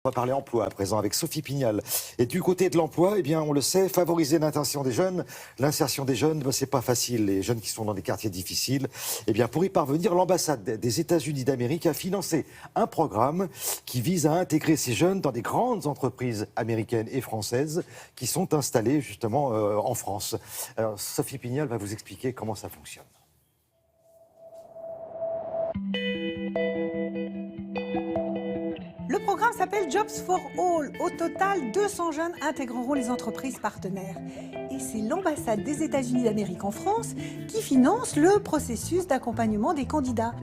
On va parler emploi à présent avec Sophie Pignal. Et du côté de l'emploi, eh bien, on le sait, favoriser l'insertion des jeunes. L'insertion des jeunes, c'est pas facile. Les jeunes qui sont dans des quartiers difficiles. Eh bien, pour y parvenir, l'ambassade des États-Unis d'Amérique a financé un programme qui vise à intégrer ces jeunes dans des grandes entreprises américaines et françaises qui sont installées justement en France. Alors, Sophie Pignal va vous expliquer comment ça fonctionne. Le programme s'appelle Jobs for All. Au total, 200 jeunes intégreront les entreprises partenaires. Et c'est l'ambassade des États-Unis d'Amérique en France qui finance le processus d'accompagnement des candidats.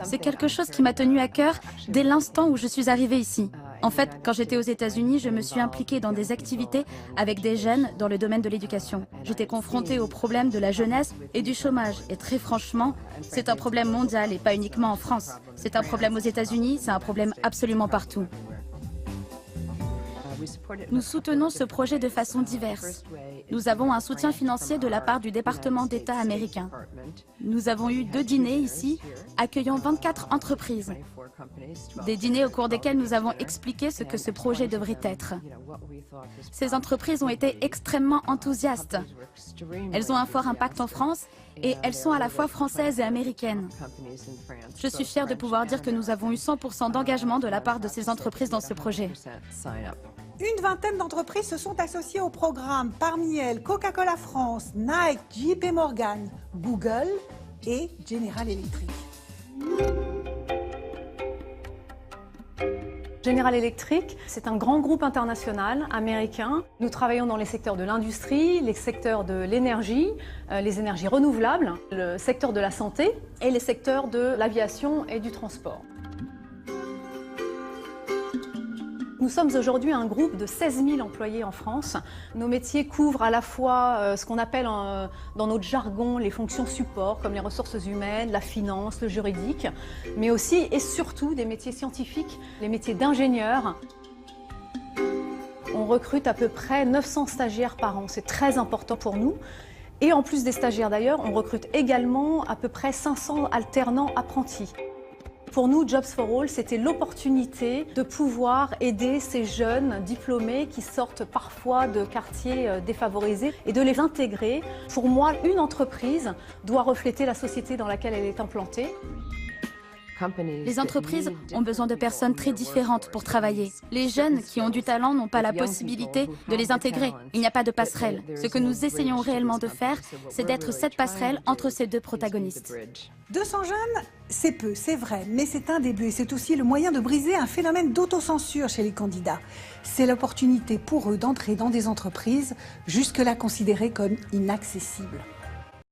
C'est quelque chose qui m'a tenu à cœur dès l'instant où je suis arrivée ici. En fait, quand j'étais aux États-Unis, je me suis impliquée dans des activités avec des jeunes dans le domaine de l'éducation. J'étais confrontée au problème de la jeunesse et du chômage. Et très franchement, c'est un problème mondial et pas uniquement en France. C'est un problème aux États-Unis, c'est un problème absolument partout. Nous soutenons ce projet de façon diverse. Nous avons un soutien financier de la part du département d'État américain. Nous avons eu 2 dîners ici, accueillant 24 entreprises. Des dîners au cours desquels nous avons expliqué ce que ce projet devrait être. Ces entreprises ont été extrêmement enthousiastes. Elles ont un fort impact en France et elles sont à la fois françaises et américaines. Je suis fière de pouvoir dire que nous avons eu 100% d'engagement de la part de ces entreprises dans ce projet. Une vingtaine d'entreprises se sont associées au programme. Parmi elles, Coca-Cola France, Nike, JP Morgan, Google et General Electric. General Electric, c'est un grand groupe international américain. Nous travaillons dans les secteurs de l'industrie, les secteurs de l'énergie, les énergies renouvelables, le secteur de la santé et les secteurs de l'aviation et du transport. Nous sommes aujourd'hui un groupe de 16 000 employés en France. Nos métiers couvrent à la fois ce qu'on appelle dans notre jargon les fonctions support, comme les ressources humaines, la finance, le juridique, mais aussi et surtout des métiers scientifiques, les métiers d'ingénieur. On recrute à peu près 900 stagiaires par an, c'est très important pour nous. Et en plus des stagiaires d'ailleurs, on recrute également à peu près 500 alternants apprentis. Pour nous, Jobs for All, c'était l'opportunité de pouvoir aider ces jeunes diplômés qui sortent parfois de quartiers défavorisés et de les intégrer. Pour moi, une entreprise doit refléter la société dans laquelle elle est implantée. Les entreprises ont besoin de personnes très différentes pour travailler. Les jeunes qui ont du talent n'ont pas la possibilité de les intégrer. Il n'y a pas de passerelle. Ce que nous essayons réellement de faire, c'est d'être cette passerelle entre ces 2 protagonistes. 200 jeunes, c'est peu, c'est vrai, mais c'est un début et c'est aussi le moyen de briser un phénomène d'autocensure chez les candidats. C'est l'opportunité pour eux d'entrer dans des entreprises jusque-là considérées comme inaccessibles.